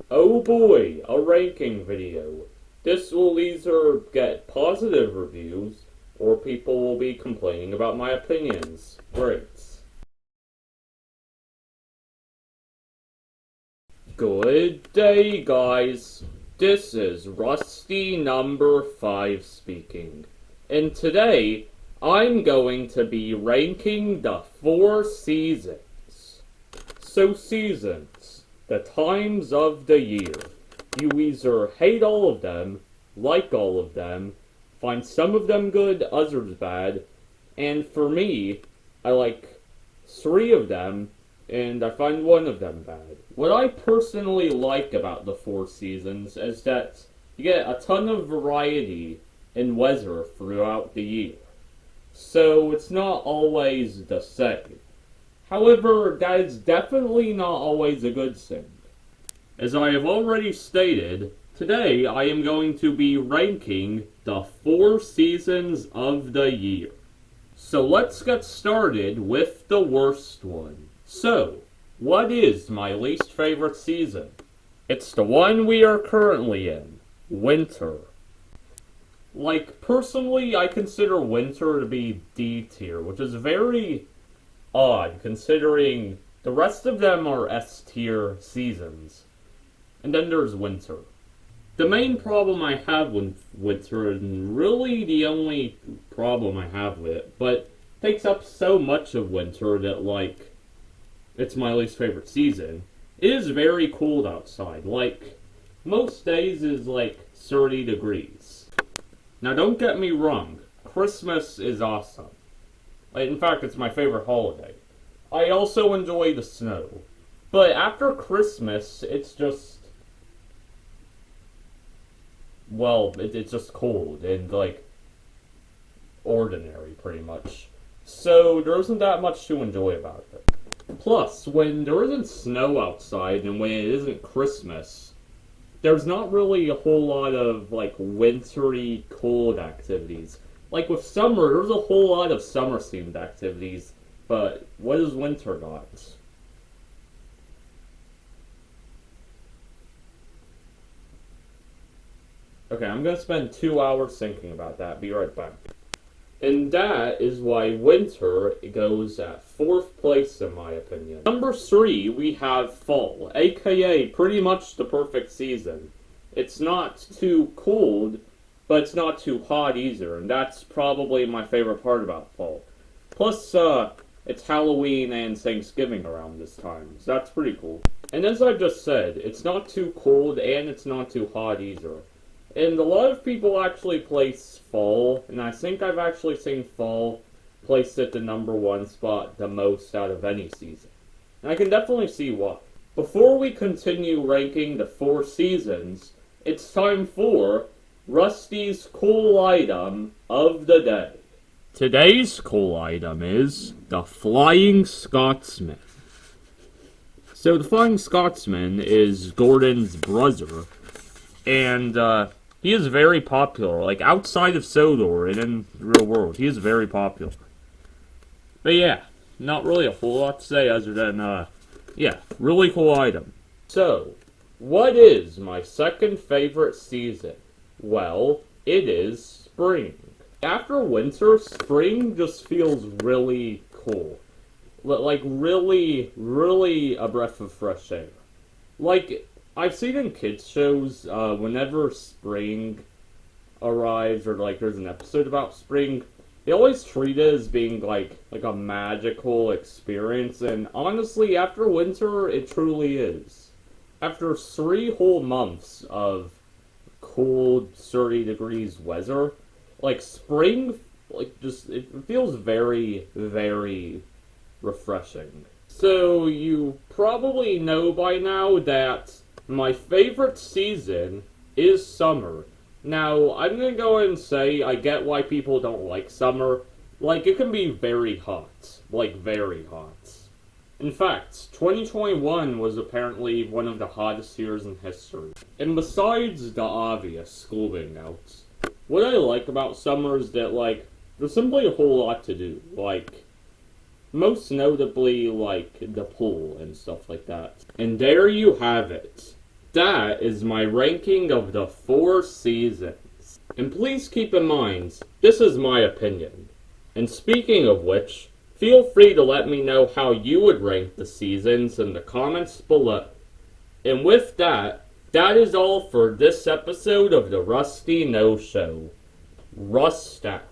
Oh boy, a ranking video. This will either get positive reviews, or people will be complaining about my opinions. Great. Good day, guys. This is Rusty number 5 speaking. And today, I'm going to be ranking the 4 seasons. So seasons, the times of the year. You either hate all of them, like all of them, find some of them good, others bad, and for me, I like 3 of them, and I find 1 of them bad. What I personally like about the 4 seasons is that you get a ton of variety in weather throughout the year. So it's not always the same. However, that is definitely not always a good thing. As I have already stated, today I am going to be ranking the 4 seasons of the year. So let's get started with the worst one. So, what is my least favorite season? It's the one we are currently in, winter. Like, personally, I consider winter to be D tier, which is very odd considering the rest of them are S tier seasons. And then there's winter. The main problem I have with winter, and really the only problem I have with it, but it takes up so much of winter that, like, it's my least favorite season. It is very cold outside. Like, most days is like 30 degrees. Now don't get me wrong, Christmas is awesome. In fact, it's my favorite holiday. I also enjoy the snow. But after Christmas, it's just... well, it's just cold and, like, ordinary, pretty much. So, there isn't that much to enjoy about it. Plus, when there isn't snow outside and when it isn't Christmas, there's not really a whole lot of, like, wintry, cold activities. Like, with summer, there's a whole lot of summer-themed activities, but what does winter got? Okay, I'm gonna spend 2 hours thinking about that. Be right back. And that is why winter goes at 4th place in my opinion. Number 3, we have fall, aka pretty much the perfect season. It's not too cold, but it's not too hot either, and that's probably my favorite part about fall. Plus, it's Halloween and Thanksgiving around this time, so that's pretty cool. And as I just said, it's not too cold and it's not too hot either. And a lot of people actually place fall, and I think I've actually seen fall placed at the number 1 spot the most out of any season. And I can definitely see why. Before we continue ranking the 4 seasons, it's time for Rusty's cool item of the day. Today's cool item is the Flying Scotsman. So the Flying Scotsman is Gordon's brother, and he is very popular, like, outside of Sodor and in the real world. He is very popular. But yeah, not really a whole lot to say other than, yeah, really cool item. So, what is my second favorite season? Well, it is spring. After winter, spring just feels really cool. Like, really, really a breath of fresh air. Like, I've seen in kids shows, whenever spring arrives, or, like, there's an episode about spring, they always treat it as being, like a magical experience, and honestly, after winter, it truly is. After 3 whole months of cold, 30 degrees weather, like, spring, like, just, it feels very, very refreshing. So, you probably know by now that my favorite season is summer. Now, I'm gonna go ahead and say I get why people don't like summer. Like, it can be very hot. Like, very hot. In fact, 2021 was apparently one of the hottest years in history. And besides the obvious school being out, What I like about summer is that, like, there's simply a whole lot to do. Like, most notably, like, the pool and stuff like that. And there you have it. That is my ranking of the 4 seasons. And please keep in mind, this is my opinion. And speaking of which, feel free to let me know how you would rank the seasons in the comments below. And with that, that is all for this episode of the Rusty No Show. Rust out.